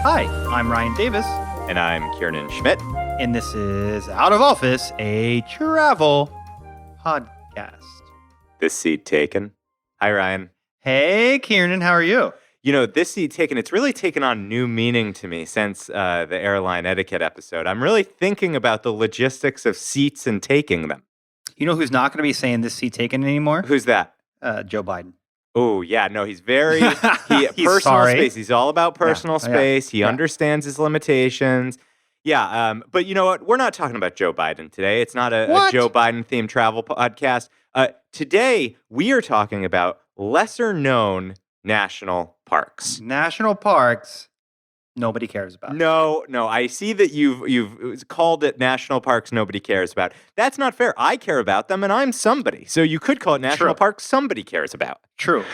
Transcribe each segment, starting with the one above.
Hi, I'm Ryan Davis. And I'm Kiernan Schmidt. And this is Out of Office, a travel podcast. This seat taken. Hi, Ryan. Hey, Kiernan, how are you? You know, this seat taken, it's really taken on new meaning to me since the airline etiquette episode. I'm really thinking about the logistics of seats and taking them. You know who's not going to be saying this seat taken anymore? Who's that? Joe Biden. Oh, yeah. No, he's very personal sorry. space. He's all about personal space. He understands his limitations. Yeah. But you know what? We're not talking about Joe Biden today. It's not a Joe Biden themed travel podcast. Today, we are talking about lesser known national parks. National parks nobody cares about. No. I see that you've called it national parks nobody cares about. That's not fair. I care about them, and I'm somebody. So you could call it national parks somebody cares about. True.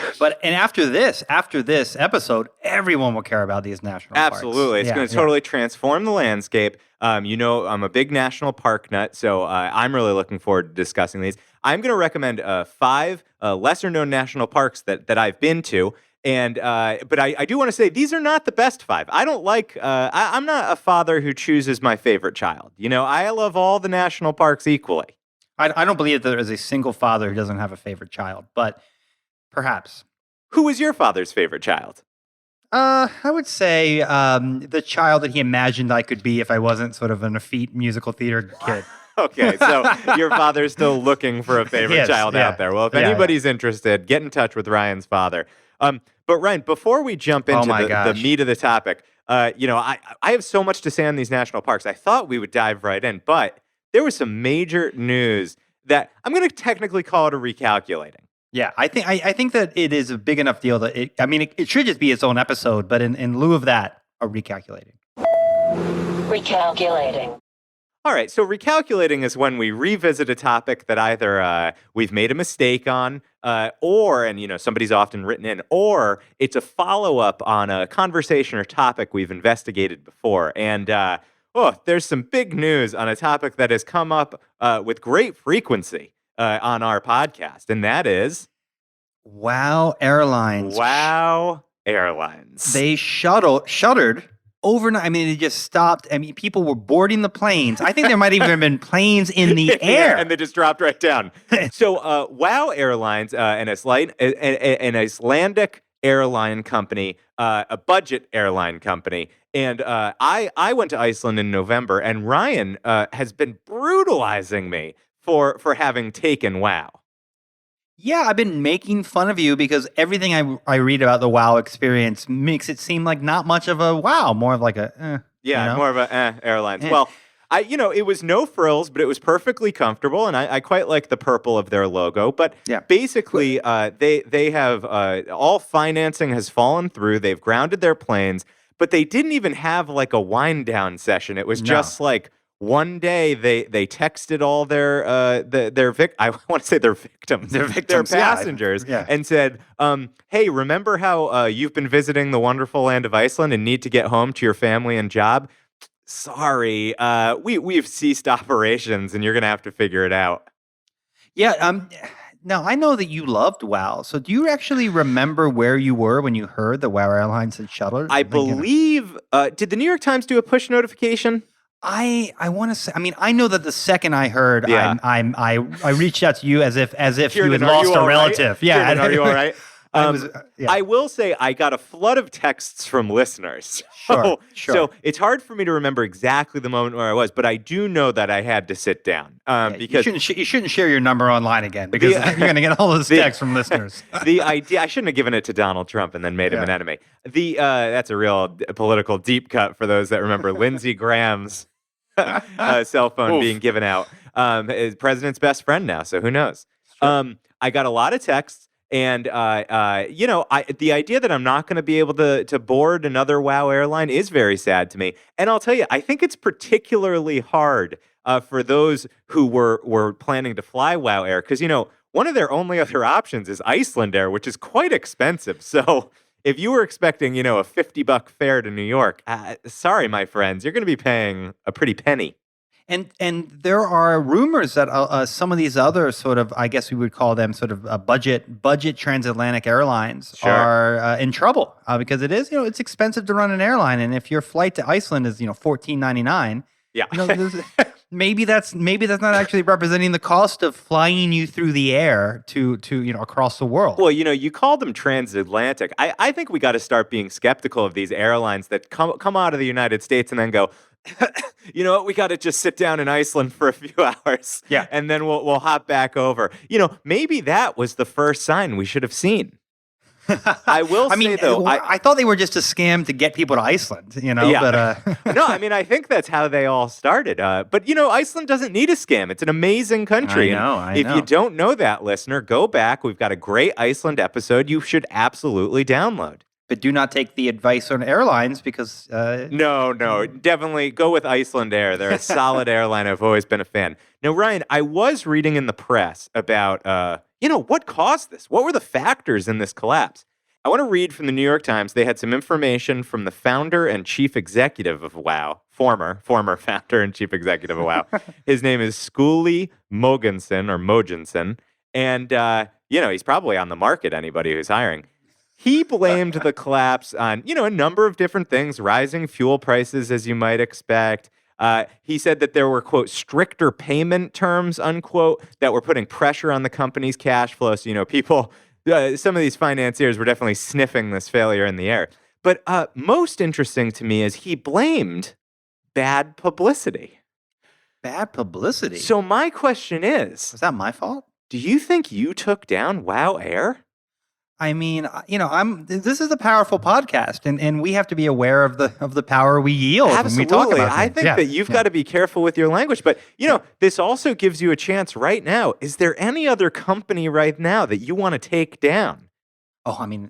And after this episode, everyone will care about these national parks. Absolutely. It's going to totally transform the landscape. You know, I'm a big national park nut, so I'm really looking forward to discussing these. I'm going to recommend 5 lesser-known national parks that I've been to. And but I do want to say these are not the best 5. I don't like. I'm not a father who chooses my favorite child. You know, I love all the national parks equally. I don't believe that there is a single father who doesn't have a favorite child, but perhaps. Who is your father's favorite child? I would say the child that he imagined I could be if I wasn't sort of an effete musical theater kid. Okay, so your father's still looking for a favorite child out there. Well, if anybody's interested, get in touch with Ryan's father. But Ryan, before we jump into the meat of the topic, you know, I have so much to say on these national parks. I thought we would dive right in, but there was some major news that I'm going to technically call it a recalculating. Yeah, I think that it is a big enough deal that it should just be its own episode, but in lieu of that, a recalculating. Recalculating. All right, so recalculating is when we revisit a topic that either we've made a mistake on, or, and you know, somebody's often written in, or it's a follow-up on a conversation or topic we've investigated before. And there's some big news on a topic that has come up with great frequency on our podcast, and that is WOW Airlines. WOW Airlines. They shuttered overnight. I mean, it just stopped. I mean, people were boarding the planes. I think there might even have been planes in the air. And they just dropped right down. So WOW Airlines, an Icelandic airline company, a budget airline company. And I went to Iceland in November, and Ryan has been brutalizing me for having taken WOW. Yeah, I've been making fun of you because everything I read about the WOW experience makes it seem like not much of a wow, more of like a more of a airlines. Well, it was no frills, but it was perfectly comfortable, and I quite like the purple of their logo. But basically, they have all financing has fallen through. They've grounded their planes, but they didn't even have like a wind down session. It was just like one day they texted all their victims, their passengers, and said, "Hey, remember how you've been visiting the wonderful land of Iceland and need to get home to your family and job? Sorry, we've ceased operations, and you're gonna have to figure it out." Yeah. Now I know that you loved WOW. So do you actually remember where you were when you heard the WOW Airlines had shuttered? I believe. Did the New York Times do a push notification? I want to say. I mean, I know that the second I heard, I reached out to you as if you had lost a relative. Right? Yeah, Kiernan, are you all right? I will say I got a flood of texts from listeners. Sure. So it's hard for me to remember exactly the moment where I was, but I do know that I had to sit down because you shouldn't share your number online again because you're going to get all those texts from listeners. The idea, I shouldn't have given it to Donald Trump and then made him an enemy. That's a real political deep cut for those that remember Lindsey Graham's cell phone being given out. Is president's best friend now, so who knows? Sure. I got a lot of texts. And, the idea that I'm not going to be able to board another WOW airline is very sad to me. And I'll tell you, I think it's particularly hard for those who were planning to fly WOW Air because, one of their only other options is Iceland Air, which is quite expensive. So if you were expecting, a $50 fare to New York, sorry, my friends, you're going to be paying a pretty penny. And there are rumors that some of these other sort of, I guess we would call them sort of budget transatlantic airlines are in trouble because it is, it's expensive to run an airline, and if your flight to Iceland is $14.99, maybe that's not actually representing the cost of flying you through the air to across the world. Well, you call them transatlantic. I think we got to start being skeptical of these airlines that come out of the United States and then go, you know what? We got to just sit down in Iceland for a few hours. Yeah. And then we'll hop back over. Maybe that was the first sign we should have seen. I will say, though, I thought they were just a scam to get people to Iceland, Yeah. but No, I think that's how they all started. But Iceland doesn't need a scam. It's an amazing country. I know. If you don't know that, listener, go back. We've got a great Iceland episode you should absolutely download. But do not take the advice on airlines because... No, definitely go with Iceland Air. They're a solid airline. I've always been a fan. Now, Ryan, I was reading in the press about, what caused this? What were the factors in this collapse? I want to read from the New York Times. They had some information from the founder and chief executive of WOW, former founder and chief executive of WOW. His name is Skuli Mogensen. And, he's probably on the market, anybody who's hiring. He blamed the collapse on, a number of different things, rising fuel prices, as you might expect. He said that there were, quote, stricter payment terms, unquote, that were putting pressure on the company's cash flow. So, people, some of these financiers were definitely sniffing this failure in the air. But most interesting to me is he blamed bad publicity. Bad publicity? So my question is... Was that my fault? Do you think you took down WOW Air? I mean, this is a powerful podcast, and we have to be aware of the power we yield when we talk about things. I think that you've got to be careful with your language. But, this also gives you a chance right now. Is there any other company right now that you want to take down? Oh, I mean,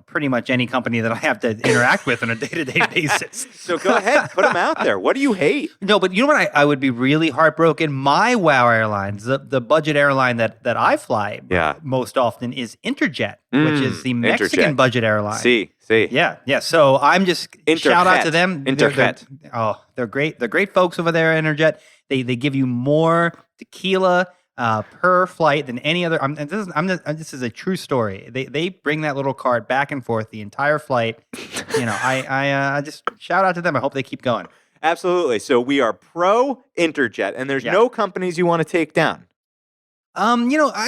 pretty much any company that I have to interact with on a day-to-day basis. So go ahead, put them out there. What do you hate? No, but you know what? I would be really heartbroken. My WOW Airlines, the budget airline that I fly most often is Interjet, which is the Mexican budget airline. See. Yeah. So I'm just shout out to them. Interjet. They're great. They're great folks over there at Interjet. They give you more tequila per flight than any other. This is a true story. They bring that little cart back and forth the entire flight. I just shout out to them. I hope they keep going. Absolutely. So we are pro Interjet, and there's no companies you want to take down. I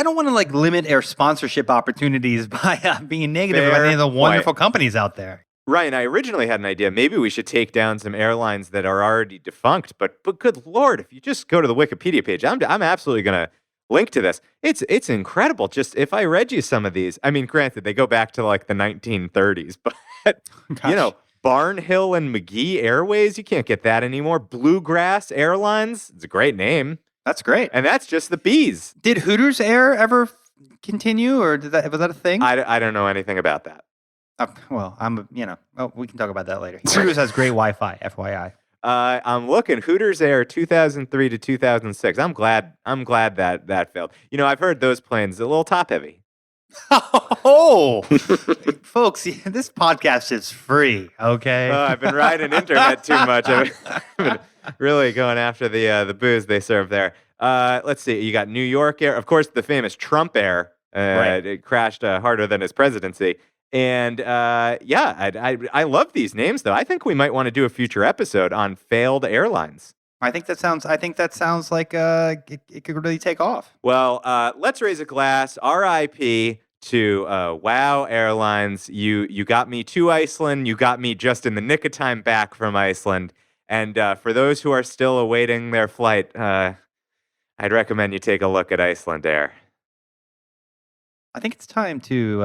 don't want to limit our sponsorship opportunities by being negative about any of the wonderful companies out there. Ryan, I originally had an idea. Maybe we should take down some airlines that are already defunct. But good Lord, if you just go to the Wikipedia page, I'm absolutely going to link to this. It's incredible. Just if I read you some of these, I mean, granted, they go back to the 1930s, but Barnhill and McGee Airways, you can't get that anymore. Bluegrass Airlines, it's a great name. That's great. And that's just the bees. Did Hooters Air ever continue, or was that a thing? I don't know anything about that. We can talk about that later. Hooters has great Wi-Fi, FYI. I'm looking. Hooters Air 2003 to 2006. I'm glad that failed. I've heard those planes a little top heavy. Oh, folks, this podcast is free. Okay. I've been riding internet too much. I've been really going after the booze they serve there. Let's see. You got New York Air, of course, the famous Trump Air. It crashed harder than his presidency. And I love these names, though. I think we might want to do a future episode on failed airlines. I think that sounds like it could really take off. Well, let's raise a glass. R.I.P. to WOW Airlines. You got me to Iceland. You got me just in the nick of time back from Iceland. And for those who are still awaiting their flight, I'd recommend you take a look at Iceland Air. I think it's time to,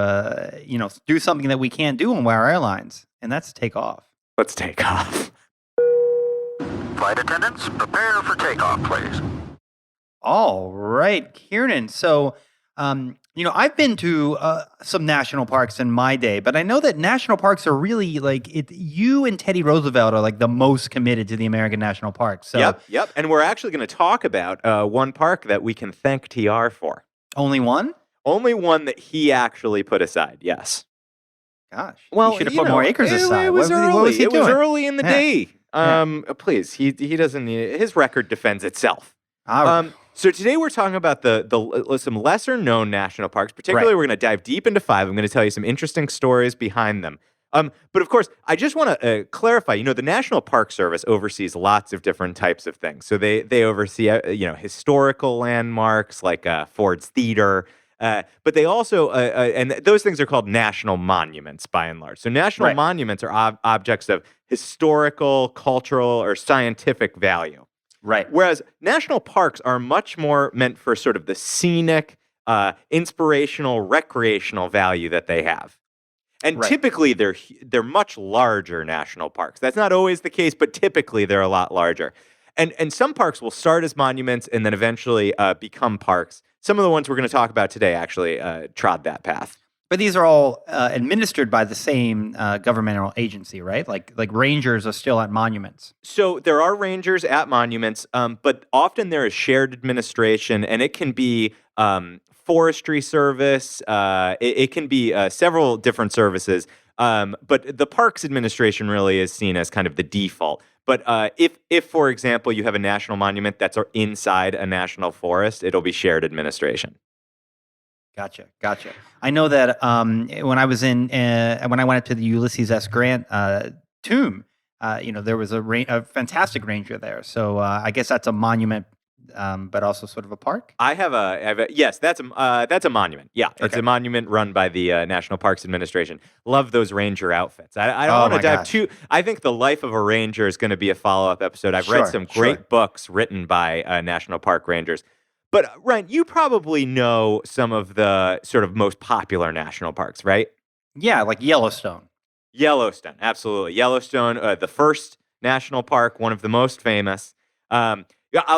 do something that we can't do on WOW Airlines, and that's take off. Let's take off. Flight attendants, prepare for takeoff, please. All right, Kiernan. So, I've been to some national parks in my day, but I know that national parks are really you and Teddy Roosevelt are the most committed to the American national parks. So, Yep. And we're actually going to talk about one park that we can thank TR for. Only one? Only one that he actually put aside, yes. Gosh. Well, he should have put more acres aside. It was early. What was he doing? Was early in the day. Please, he doesn't need it. His record defends itself. So today we're talking about some lesser known national parks. Particularly, we're going to dive deep into 5. I'm going to tell you some interesting stories behind them. But of course, I just want to clarify. The National Park Service oversees lots of different types of things. So they oversee historical landmarks like Ford's Theater. But they also, and those things are called national monuments by and large. So national monuments are objects of historical, cultural, or scientific value. Right. Whereas national parks are much more meant for sort of the scenic, inspirational, recreational value that they have. And typically they're much larger national parks. That's not always the case, but typically they're a lot larger. And some parks will start as monuments and then eventually become parks. Some of the ones we're going to talk about today actually trod that path. But these are all administered by the same governmental agency, right? Like rangers are still at monuments. So there are rangers at monuments, but often there is shared administration, and it can be forestry service. It can be several different services. But the parks administration really is seen as kind of the default. But if, for example, you have a national monument that's inside a national forest, it'll be shared administration. Gotcha. I know that when I was when I went up to the Ulysses S. Grant tomb, there was a fantastic ranger there. So I guess that's a monument, but also sort of a park. Yes, that's a monument. Yeah, it's a monument run by the National Parks Administration. Love those ranger outfits. I don't want to dive too. I think the life of a ranger is going to be a follow-up episode. I've read some great books written by national park rangers. But Ryan, you probably know some of the sort of most popular national parks, right? Yeah, like Yellowstone. Yellowstone, absolutely. Yellowstone, the first national park, one of the most famous. I'll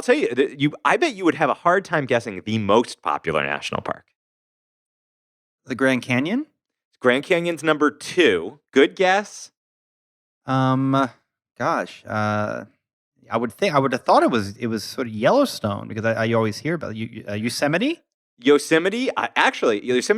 tell you, I bet you would have a hard time guessing the most popular national park. The Grand Canyon? Grand Canyon's number 2. Good guess. I would have thought it was sort of Yellowstone because I always hear about Yosemite. Yosemite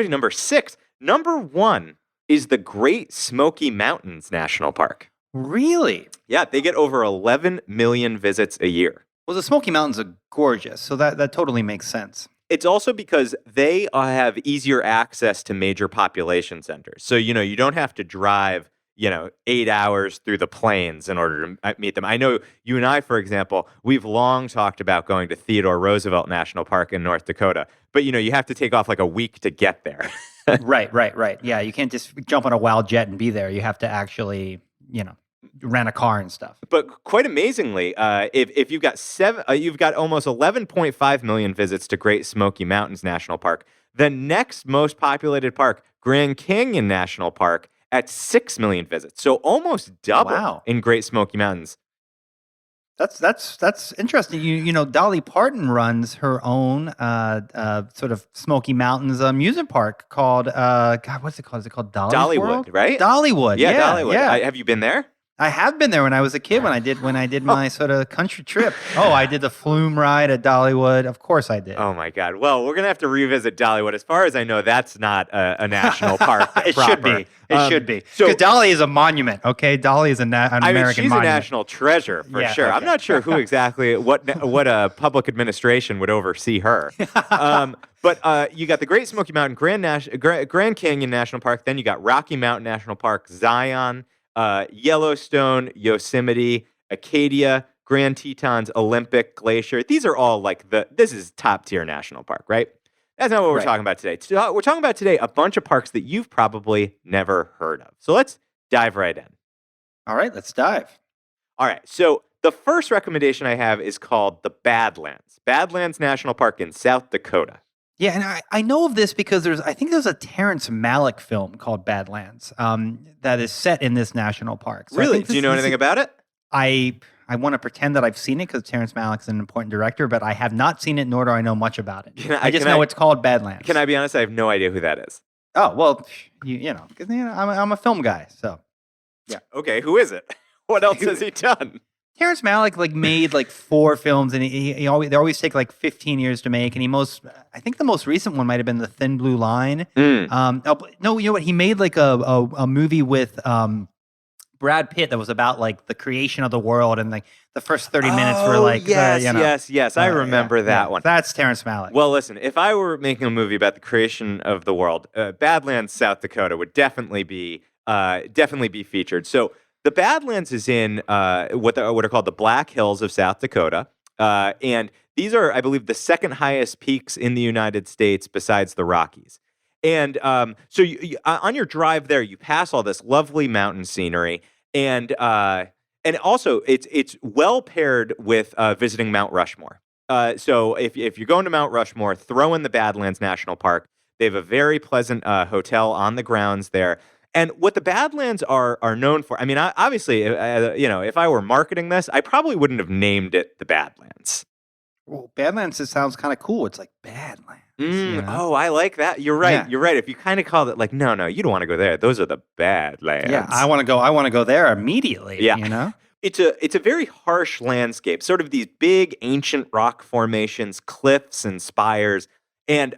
number 6. Number 1 is the Great Smoky Mountains National Park. Really? Yeah, they get over 11 million visits a year. Well, the Smoky Mountains are gorgeous, so that totally makes sense. It's also because they have easier access to major population centers. So, you don't have to drive 8 hours through the plains in order to meet them. I know you and I, for example, we've long talked about going to Theodore Roosevelt National Park in North Dakota, but you have to take off like a week to get there. Right. Yeah, you can't just jump on a wild jet and be there. You have to actually, rent a car and stuff. But quite amazingly, if you've got you've got almost 11.5 million visits to Great Smoky Mountains National Park. The next most populated park, Grand Canyon National Park, at 6 million visits. So almost double in Great Smoky Mountains. That's interesting. Dolly Parton runs her own sort of Smoky Mountains amusement park called what's it called? Is it called Dollywood, World? Right? Dollywood. Yeah, Dollywood. Yeah. Have you been there? I have been there when I was a kid. When I did my sort of country trip. Oh, I did the flume ride at Dollywood. Of course, I did. Oh my God! Well, we're gonna have to revisit Dollywood. As far as I know, that's not a national park. It should be. It should be. Because Dolly is a monument. Okay, Dolly is an American she's monument. A national treasure for sure. Okay. I'm not sure who exactly what a public administration would oversee her. But you got the Great Smoky Mountain Grand Canyon National Park. Then you got Rocky Mountain National Park, Zion. Yellowstone, Yosemite, Acadia, Grand Tetons, Olympic, Glacier. These are all this is top tier national park, right? That's not what we're talking about today. We're talking about today a bunch of parks that you've probably never heard of. So let's dive right in. All right, let's dive. All right. So the first recommendation I have is called the Badlands National Park in South Dakota. Yeah, and I know of this because I think there's a Terrence Malick film called Badlands that is set in this national park. So really? Do you know anything about it? I want to pretend that I've seen it because Terrence Malick's an important director, but I have not seen it, nor do I know much about it. I just know it's called Badlands. Can I be honest? I have no idea who that is. Oh, well, because I'm a film guy, so. Yeah. Okay, who is it? What else has he done? Terrence Malick made 4 films, and they always take 15 years to make. And I think the most recent one might have been The Thin Blue Line. No, you know what? He made a movie with Brad Pitt that was about like the creation of the world, and like the first 30 minutes were like yes. I remember that one. That's Terrence Malick. Well, listen, if I were making a movie about the creation of the world, Badlands, South Dakota would definitely be featured. So the Badlands is in what are called the Black Hills of South Dakota, and these are, I believe, the second highest peaks in the United States besides the Rockies. And so on your drive there, you pass all this lovely mountain scenery, and also it's well paired with visiting Mount Rushmore. So if you're going to Mount Rushmore, throw in the Badlands National Park. They have a very pleasant hotel on the grounds there. And what the Badlands are known for, I mean, obviously, if I were marketing this, I probably wouldn't have named it the Badlands. Well, Badlands, it sounds kind of cool. It's like Badlands. Oh, I like that. You're right. Yeah. You're right. If you kind of called it like, no, you don't want to go there. Those are the Badlands. Yeah, I want to go there immediately. Yeah. You know? It's a very harsh landscape, sort of these big ancient rock formations, cliffs and spires, and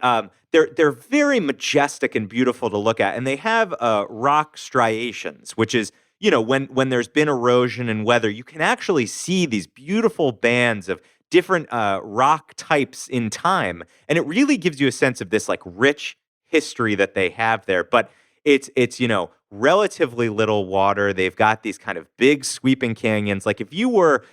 they're very majestic and beautiful to look at. And they have rock striations, which is, when there's been erosion and weather, you can actually see these beautiful bands of different rock types in time, and it really gives you a sense of this like rich history that they have there. But it's relatively little water. They've got these kind of big sweeping canyons. Like if you were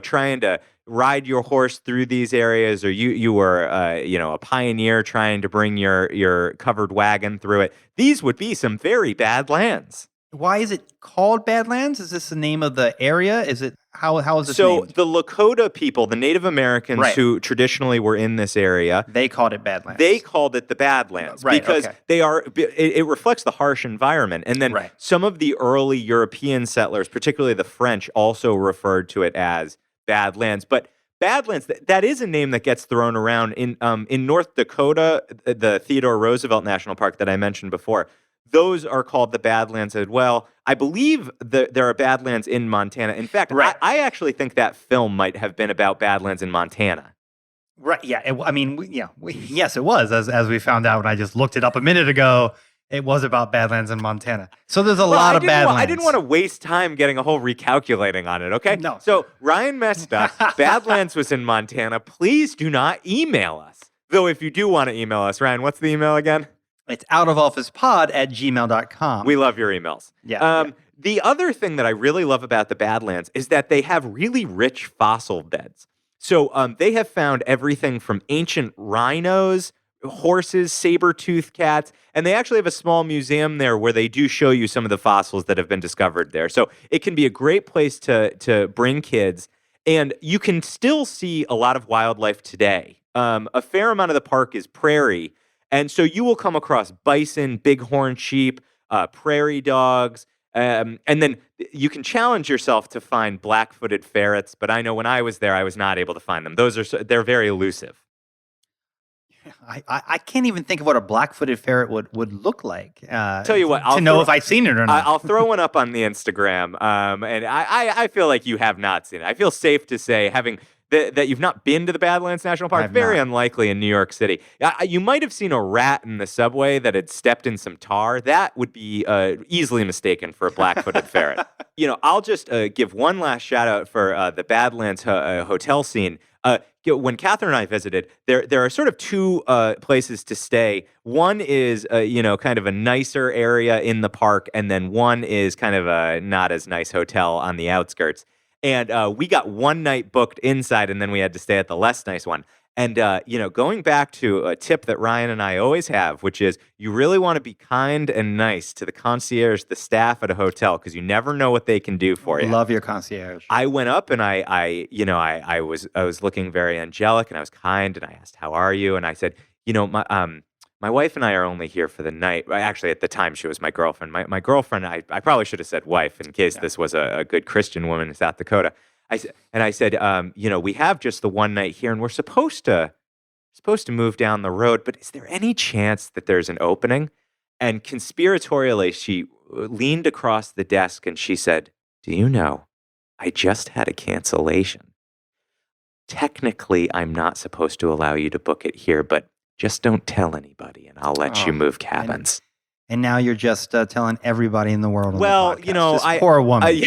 trying to ride your horse through these areas, or you were a pioneer trying to bring your covered wagon through it, these would be some very bad lands. Why is it called Badlands? Is this the name of the area? Is it how is this So named? the Lakota people, the Native Americans who traditionally were in this area, They called it Badlands. they called it the Badlands because they are. It reflects the harsh environment, and then some of the early European settlers, particularly the French, also referred to it as Badlands. But Badlands, that is a name that gets thrown around in North Dakota, the Theodore Roosevelt National Park that I mentioned before. Those are called the Badlands as well. I believe there are Badlands in Montana. In fact, I actually think that film might have been about Badlands in Montana. Right. Yeah. Yes, it was. As we found out when I just looked it up a minute ago, it was about Badlands in Montana. So there's a lot of Badlands. I didn't want to waste time getting a whole recalculating on it. Okay. No. So Ryan messed up. Badlands was in Montana. Please do not email us. Though if you do want to email us, Ryan, what's the email again? It's outofofficepod@gmail.com. We love your emails. Yeah. The other thing that I really love about the Badlands is that they have really rich fossil beds. So they have found everything from ancient rhinos, horses, saber-toothed cats, and they actually have a small museum there where they do show you some of the fossils that have been discovered there. So it can be a great place to bring kids, and you can still see a lot of wildlife today. A fair amount of the park is prairie, and so you will come across bison, bighorn sheep, prairie dogs, and then you can challenge yourself to find black-footed ferrets. But I know when I was there, I was not able to find them. They're very elusive. I can't even think of what a black-footed ferret would look like. Tell you what, to know if I've seen it or not. I'll throw one up on the Instagram, and I feel like you have not seen it. I feel safe to say, having that you've not been to the Badlands National Park. Very unlikely in New York City. You might have seen a rat in the subway that had stepped in some tar. That would be easily mistaken for a black-footed ferret. I'll just give one last shout out for the Badlands hotel scene. When Catherine and I visited, there are sort of two places to stay. One is kind of a nicer area in the park, and then one is kind of a not as nice hotel on the outskirts. And we got one night booked inside, and then we had to stay at the less nice one. And, going back to a tip that Ryan and I always have, which is you really want to be kind and nice to the concierge, the staff at a hotel, because you never know what they can do for you. Love your concierge. I went up and I was looking very angelic, and I was kind, and I asked, "How are you?" And I said, my wife and I are only here for the night. Actually, at the time, she was my girlfriend. My girlfriend, I probably should have said wife in case this was a good Christian woman in South Dakota. I said, we have just the one night here, and we're supposed to move down the road, but is there any chance that there's an opening? And conspiratorially, she leaned across the desk and she said, "Do you know, I just had a cancellation. Technically, I'm not supposed to allow you to book it here, but just don't tell anybody, and I'll let you move cabins." And now you're just telling everybody in the world. Well, on the podcast. This poor woman.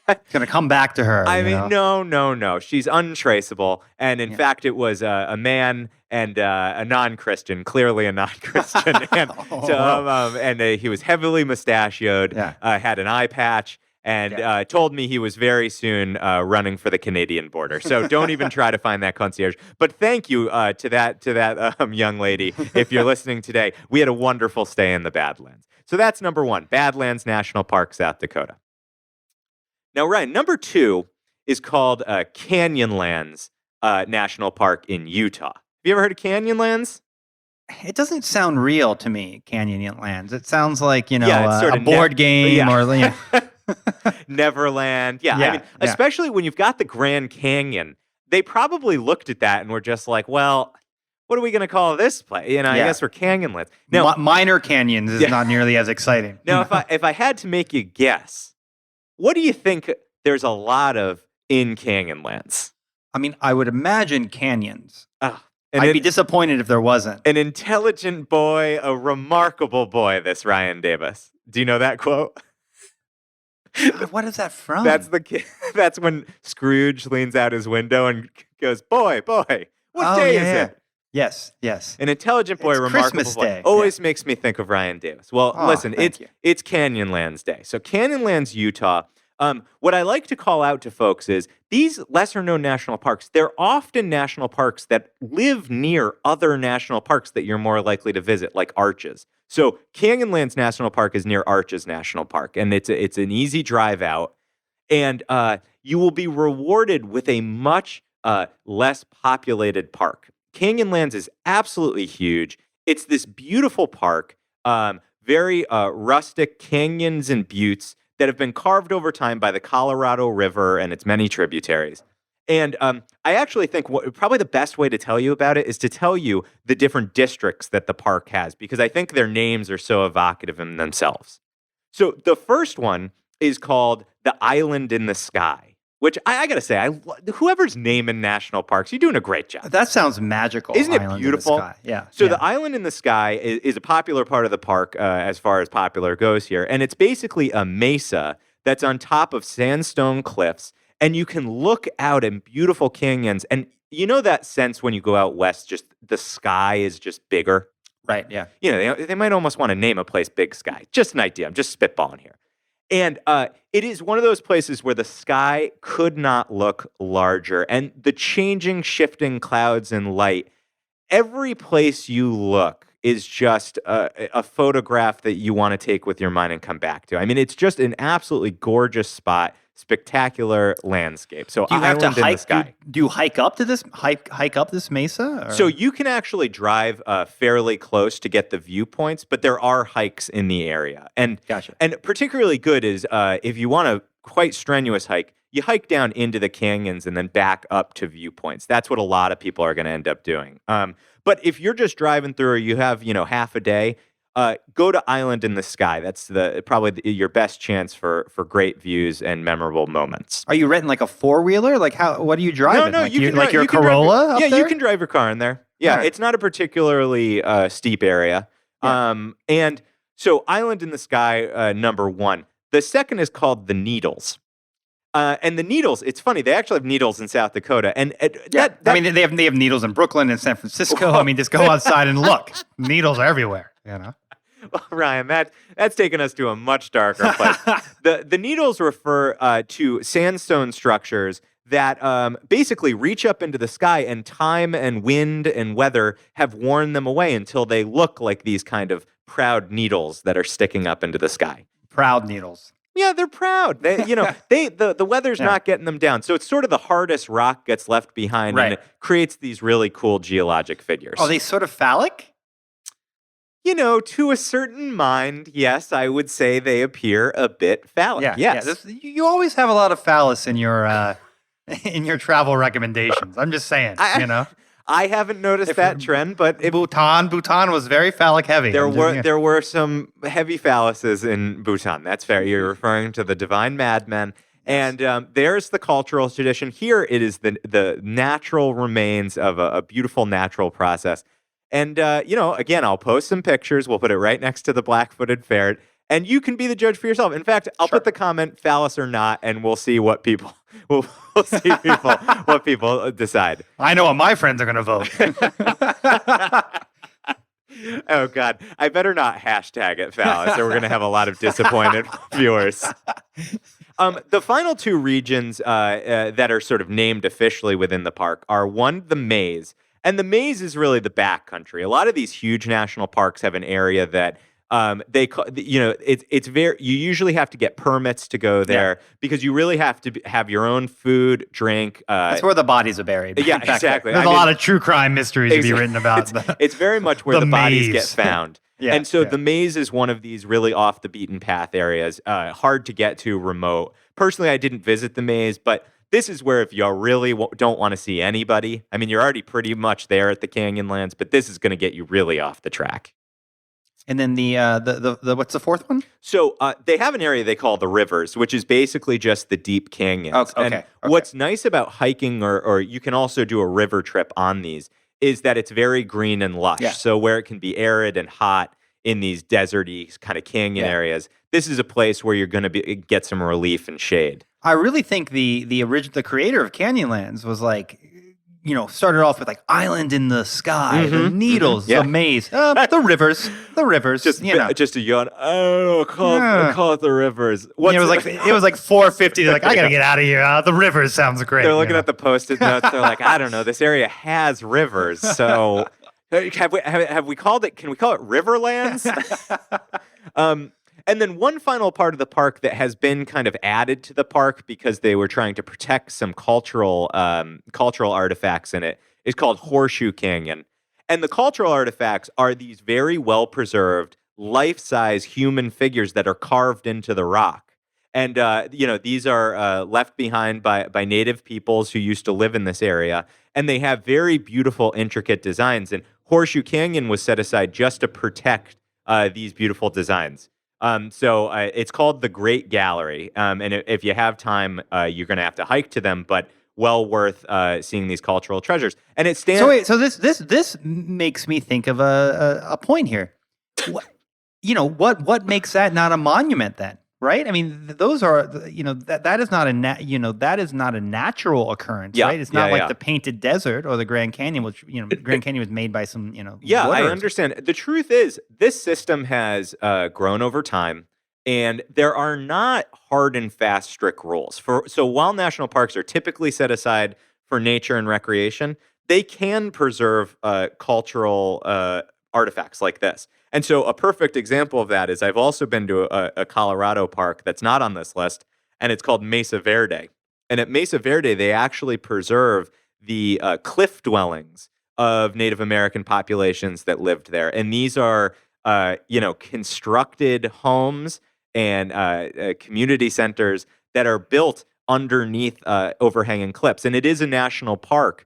It's gonna come back to her. I mean, no. She's untraceable, and in fact, it was a man and a non-Christian, clearly a non-Christian, and he was heavily mustachioed, had an eye patch, and told me he was very soon running for the Canadian border. So don't even try to find that concierge. But thank you to that young lady. If you're listening today, we had a wonderful stay in the Badlands. So that's number one, Badlands National Park, South Dakota. Now, Ryan, number two is called Canyonlands National Park in Utah. Have you ever heard of Canyonlands? It doesn't sound real to me, Canyonlands. It sounds like, sort a of board game or... Neverland. I mean, especially when you've got the Grand Canyon, they probably looked at that and were just like, well, what are we going to call this place? I guess we're Canyonlands. Now, Minor Canyons is not nearly as exciting. Now, if I had to make you guess, what do you think there's a lot of in Canyonlands? I mean, I would imagine canyons. And I'd be disappointed if there wasn't. An intelligent boy, a remarkable boy, this Ryan Davis. Do you know that quote? What is that from? That's when Scrooge leans out his window and goes, boy, what day is it? Yes. An intelligent boy, remarkable Christmas boy. Day. Always makes me think of Ryan Davis. Well, listen, it's Canyonlands Day. So Canyonlands, Utah. What I like to call out to folks is these lesser-known national parks, they're often national parks that live near other national parks that you're more likely to visit, like Arches. So Canyonlands National Park is near Arches National Park, and it's an easy drive out. And you will be rewarded with a much less populated park. Canyonlands is absolutely huge. It's this beautiful park, very rustic canyons and buttes that have been carved over time by the Colorado River and its many tributaries. And I actually think probably the best way to tell you about it is to tell you the different districts that the park has, because I think their names are so evocative in themselves. So the first one is called the Island in the Sky, which I got to say, whoever's naming national parks, you're doing a great job. That sounds magical. Isn't it Island beautiful? In the Sky. Yeah. So the Island in the Sky is a popular part of the park as far as popular goes here. And it's basically a mesa that's on top of sandstone cliffs. And you can look out in beautiful canyons. And you know that sense when you go out west, just the sky is just bigger? Right, yeah. They might almost want to name a place Big Sky. Just an idea. I'm just spitballing here. And it is one of those places where the sky could not look larger. And the changing, shifting clouds and light, every place you look is just a photograph that you want to take with your mind and come back to. I mean, it's just an absolutely gorgeous spot, spectacular landscape. So do you have to hike? In the sky. Do you hike up to this hike up this mesa? Or? So you can actually drive fairly close to get the viewpoints, but there are hikes in the area. And Gotcha. And particularly good is if you want a quite strenuous hike, you hike down into the canyons and then back up to viewpoints. That's what a lot of people are going to end up doing. But if you're just driving through, or you have half a day, go to Island in the Sky. That's your best chance for great views and memorable moments. Are you renting like a 4-wheeler? Like what are you driving? No, you your Corolla? You can drive your car in there. Yeah, right. It's not a particularly steep area. Yeah. And so Island in the Sky, number one. The second is called the Needles. And the Needles, it's funny, they actually have needles in South Dakota. And I mean, they have needles in Brooklyn and San Francisco. I mean, just go outside and look. Needles are everywhere, Well, Ryan, that's taken us to a much darker place. The needles refer to sandstone structures that basically reach up into the sky, and time and wind and weather have worn them away until they look like these kind of proud needles that are sticking up into the sky. Proud needles. Yeah, they're proud. The weather's not getting them down. So it's sort of the hardest rock gets left behind, right. And it creates these really cool geologic figures. Are they sort of phallic? To a certain mind, yes, I would say they appear a bit phallic. Yeah, yes. Yeah, you always have a lot of phallus in your travel recommendations. I'm just saying, I haven't noticed that trend, but Bhutan was very phallic heavy. There were some heavy phalluses in Bhutan. That's fair. You're referring to the divine madmen. And there's the cultural tradition. Here it is the natural remains of a beautiful natural process. And, again, I'll post some pictures. We'll put it right next to the black-footed ferret. And you can be the judge for yourself. In fact, I'll put the comment, phallus or not, and we'll see what people we'll see what people decide. I know what my friends are going to vote. Oh, God. I better not hashtag it phallus, or we're going to have a lot of disappointed viewers. The final two regions that are sort of named officially within the park are one, the maze. And the maze is really the backcountry. A lot of these huge national parks have an area that it's very, you usually have to get permits to go there because you really have to have your own food, drink. That's where the bodies are buried. Yeah, exactly. There's a lot of true crime mysteries to be written about. It's very much where the bodies get found. Yeah, and so the maze is one of these really off the beaten path areas, hard to get to, remote. Personally, I didn't visit the maze, but this is where if you really don't want to see anybody, I mean, you're already pretty much there at the Canyonlands, but this is going to get you really off the track. And then the what's the fourth one? So they have an area they call the rivers, which is basically just the deep canyons. Okay. What's nice about hiking, or you can also do a river trip on these, is that it's very green and lush. Yeah. So where it can be arid and hot in these deserty kind of canyon areas, this is a place where you're going to get some relief and shade. I really think the creator of Canyonlands was like, started off with like island in the sky, the needles, the maze, the rivers, Just a yawn. Oh, call it the rivers. It was like 4:50. They're like, I gotta get out of here. The rivers sounds great. They're looking at the Post-it notes. They're like, I don't know. This area has rivers, so have we called it? Can we call it Riverlands? And then one final part of the park that has been kind of added to the park because they were trying to protect some cultural artifacts in it is called Horseshoe Canyon. And the cultural artifacts are these very well-preserved, life-size human figures that are carved into the rock. And, these are left behind by native peoples who used to live in this area. And they have very beautiful, intricate designs. And Horseshoe Canyon was set aside just to protect these beautiful designs. So it's called the Great Gallery, and if you have time, you're going to have to hike to them, but well worth seeing these cultural treasures. And it stands. So this makes me think of a point here. What makes that not a monument then? Right? I mean, those are that is not that is not a natural occurrence, right? It's not like the Painted Desert or the Grand Canyon, which Grand Canyon was made by some Yeah, wooders. I understand. The truth is, this system has grown over time, and there are not hard and fast, strict rules. So while national parks are typically set aside for nature and recreation, they can preserve cultural artifacts like this. And so a perfect example of that is I've also been to a Colorado park that's not on this list, and it's called Mesa Verde. And at Mesa Verde, they actually preserve the cliff dwellings of Native American populations that lived there. And these are, constructed homes and community centers that are built underneath overhanging cliffs. And it is a national park.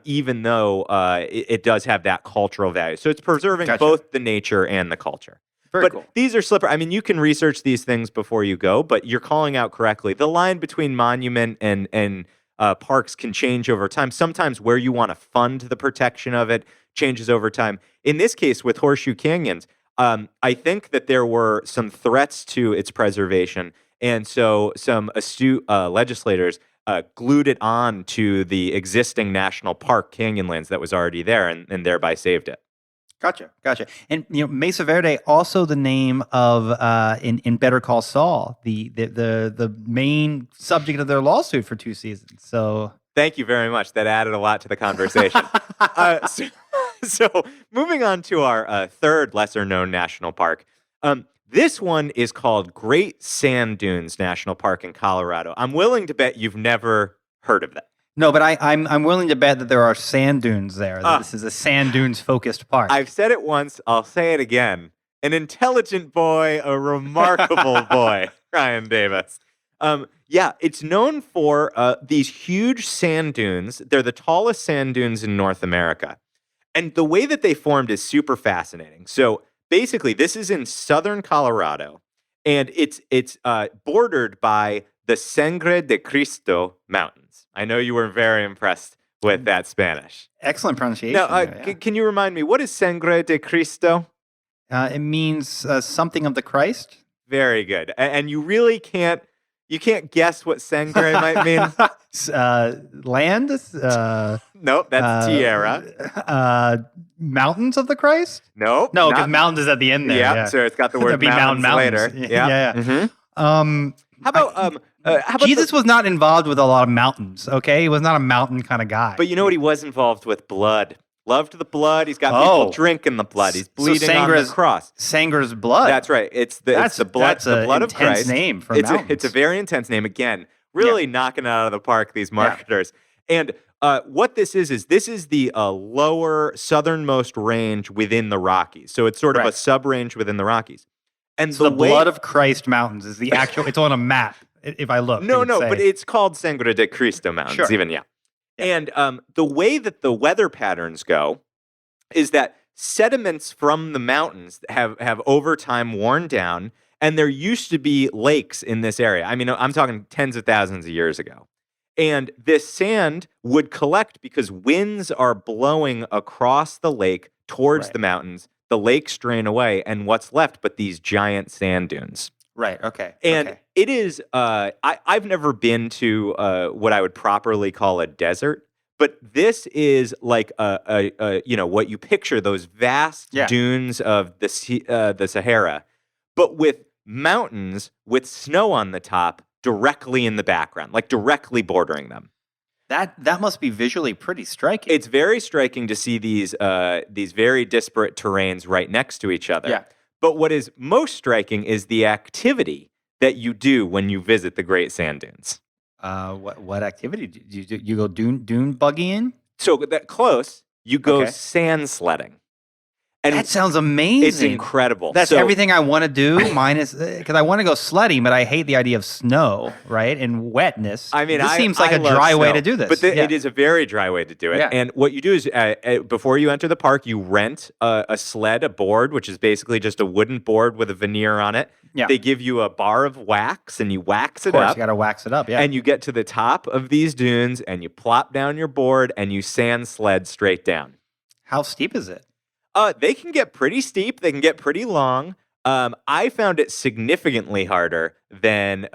Even though it does have that cultural value. So it's preserving both the nature and the culture. Very cool. These are slippery. I mean, you can research these things before you go, but you're calling out correctly. The line between monument and parks can change over time. Sometimes where you want to fund the protection of it changes over time. In this case, with Horseshoe Canyons, I think that there were some threats to its preservation. And so some astute legislators glued it on to the existing national park Canyonlands that was already there and thereby saved it. Gotcha. And Mesa Verde, also the name of in Better Call Saul, the main subject of their lawsuit for 2 seasons. So thank you very much. That added a lot to the conversation. So moving on to our third lesser known national park. This one is called Great Sand Dunes National Park in Colorado. I'm willing to bet you've never heard of that. No, but I'm willing to bet that there are sand dunes there. That this is a sand dunes focused park. I've said it once. I'll say it again. An intelligent boy, a remarkable boy, Ryan Davis. It's known for these huge sand dunes. They're the tallest sand dunes in North America. And the way that they formed is super fascinating. So basically, this is in southern Colorado, and it's bordered by the Sangre de Cristo Mountains. I know you were very impressed with that Spanish. Excellent pronunciation. Now, there, yeah. can you remind me, what is Sangre de Cristo? It means something of the Christ. Very good. And you really can't guess what sangre might mean? Land? Nope, that's tierra. Mountains of the Christ? Nope. No, because mountains is at the end there. Yeah, Yeah, so it's got the word mountains later. Yeah. Mm-hmm. How about Jesus was not involved with a lot of mountains, okay? He was not a mountain kind of guy. But you know what he was involved with? Blood. Loved the blood. He's got people drinking the blood. He's bleeding on the cross. Sangre's blood. That's right. It's the blood. That's the blood of Christ. Intense name for mountains. mountains. It's a very intense name. Again, really knocking it out of the park, these marketers. Yeah. And what this is the lower southernmost range within the Rockies. So it's sort of a sub-range within the Rockies. And so the blood of Christ Mountains is the actual. It's on a map. If I look, no, but it's called Sangre de Cristo Mountains. Even And the way that the weather patterns go is that sediments from the mountains have over time worn down, and there used to be lakes in this area. I mean, I'm talking tens of thousands of years ago. And this sand would collect because winds are blowing across the lake towards the mountains. The lakes drain away, and what's left but these giant sand dunes. Right. Okay. And it is. I've never been to what I would properly call a desert, but this is like a what you picture, those vast dunes of the Sahara, but with mountains with snow on the top directly in the background, like directly bordering them. That must be visually pretty striking. It's very striking to see these very disparate terrains right next to each other. Yeah. But what is most striking is the activity that you do when you visit the Great Sand Dunes. What activity do you do? You go dune buggying? So that close, you go sand sledding. And that sounds amazing. It's incredible. That's everything I want to do, minus because I want to go sledding, but I hate the idea of snow, right, and wetness. I mean, this seems like a dry way to do this. But it is a very dry way to do it. Yeah. And what you do is, before you enter the park, you rent a sled, a board, which is basically just a wooden board with a veneer on it. Yeah. They give you a bar of wax, and you wax it up. Of course, up. You got to wax it up, yeah. And you get to the top of these dunes, and you plop down your board, and you sand sled straight down. How steep is it? They can get pretty steep. They can get pretty long. I found it significantly harder than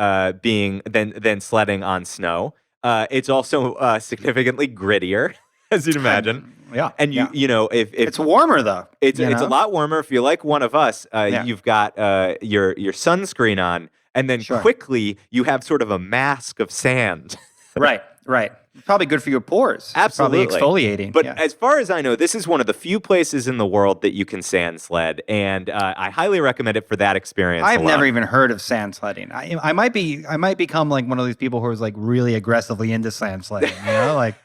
sledding on snow. It's also significantly grittier, as you'd imagine. Yeah. And you know, if it's warmer though, it's a lot warmer. If you're like one of us, you've got your sunscreen on, and then quickly you have sort of a mask of sand. Right. Probably good for your pores. Absolutely. Probably exfoliating. But as far as I know, this is one of the few places in the world that you can sand sled, and I highly recommend it for that experience. I've never even heard of sand sledding. I might become like one of these people who is like really aggressively into sand sledding, you know, like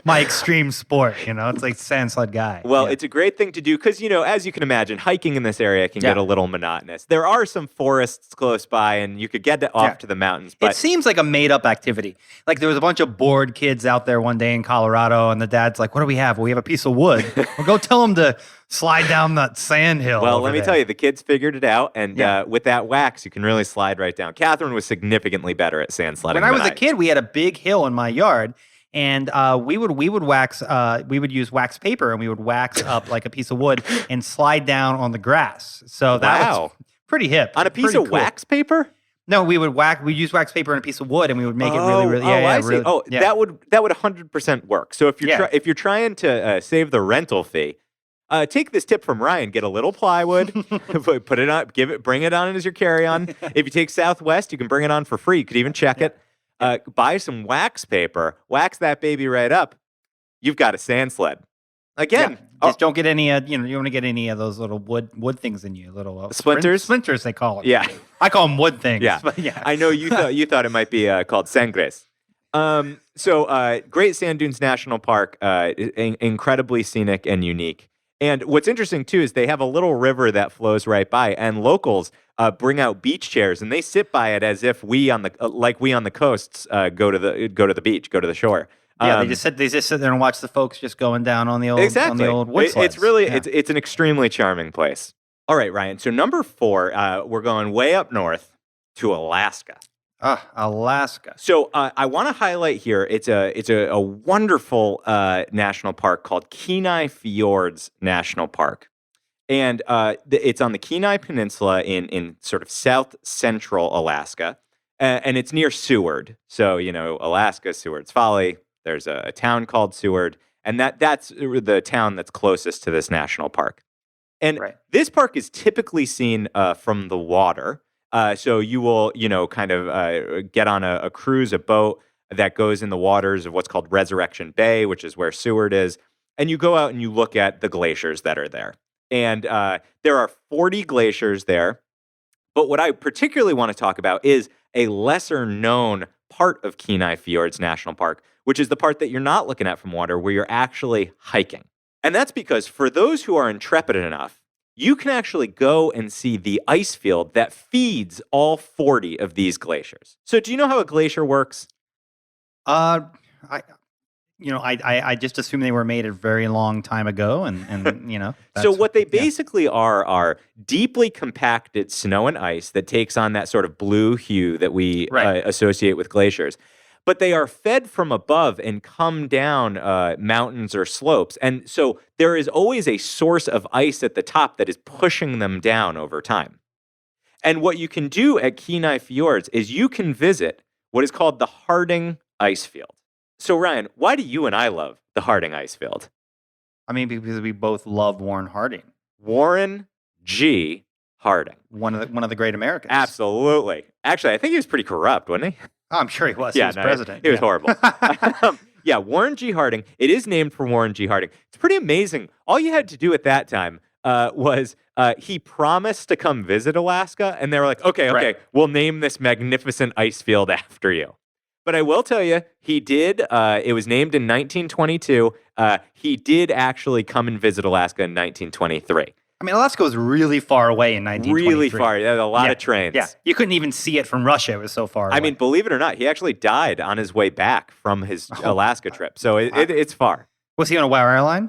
my extreme sport, you know, it's like sand sled guy. Well, it's a great thing to do because, you know, as you can imagine, hiking in this area can get a little monotonous. There are some forests close by, and you could get off to the mountains. But it seems like a made-up activity. Like there was a bunch of bored kids out there one day in Colorado, and the dad's like, "What do we have? Well, we have a piece of wood. Well, go tell them to slide down that sand hill." Well, let me tell you, the kids figured it out, and with that wax, you can really slide right down. Catherine was significantly better at sand sledding. When I was a kid, we had a big hill in my yard. And we would use wax paper, and we would wax up like a piece of wood and slide down on the grass. So that was pretty hip. On a piece of wax paper? No, we'd use wax paper and a piece of wood, and we would make it really that would 100% work. So if you're trying to save the rental fee, take this tip from Ryan: get a little plywood, put it on, bring it on as your carry-on. If you take Southwest, you can bring it on for free. You could even check it. Buy some wax paper, wax that baby right up. You've got a sand sled. Again, just don't get any. You don't want to get any of those little wood things in you. Little splinters. Splinters, they call them. Yeah, I call them wood things. Yeah, but I know you thought it might be called sangres. So Great Sand Dunes National Park, incredibly scenic and unique. And what's interesting too is they have a little river that flows right by, and locals bring out beach chairs, and they sit by it as if we on the coasts go to the beach, go to the shore. Yeah, they just sit there and watch the folks just going down on the old on the old wood sleds. It's really it's an extremely charming place. All right, Ryan. So number 4, we're going way up north to Alaska. Alaska. So I want to highlight here. It's a wonderful national park called Kenai Fjords National Park, and it's on the Kenai Peninsula in sort of south central Alaska, and it's near Seward. So Alaska, Seward's Folly. There's a town called Seward, and that's the town that's closest to this national park. And this park is typically seen from the water. So you will, kind of get on a cruise, a boat that goes in the waters of what's called Resurrection Bay, which is where Seward is. And you go out and you look at the glaciers that are there. And there are 40 glaciers there. But what I particularly want to talk about is a lesser known part of Kenai Fjords National Park, which is the part that you're not looking at from water, where you're actually hiking. And that's because for those who are intrepid enough, you can actually go and see the ice field that feeds all 40 of these glaciers. So do you know how a glacier works? I just assume they were made a very long time ago, and So what they basically are deeply compacted snow and ice that takes on that sort of blue hue that we associate with glaciers. But they are fed from above and come down mountains or slopes. And so there is always a source of ice at the top that is pushing them down over time. And what you can do at Kenai Fjords is you can visit what is called the Harding Ice Field. So Ryan, why do you and I love the Harding Ice Field? I mean, because we both love Warren Harding. Warren G. Harding. One of the great Americans. Absolutely. Actually, I think he was pretty corrupt, wasn't he? Oh, I'm sure he was. He was president. He was horrible. Warren G. Harding. It is named for Warren G. Harding. It's pretty amazing. All you had to do at that time was he promised to come visit Alaska, and they were like, okay, we'll name this magnificent ice field after you. But I will tell you, he did. It was named in 1922. He did actually come and visit Alaska in 1923. I mean, Alaska was really far away in 1923. Really far. There a lot of trains. Yeah, you couldn't even see it from Russia. It was so far away. I mean, believe it or not, he actually died on his way back from his Alaska trip. So it's far. Was he on a WOW airline?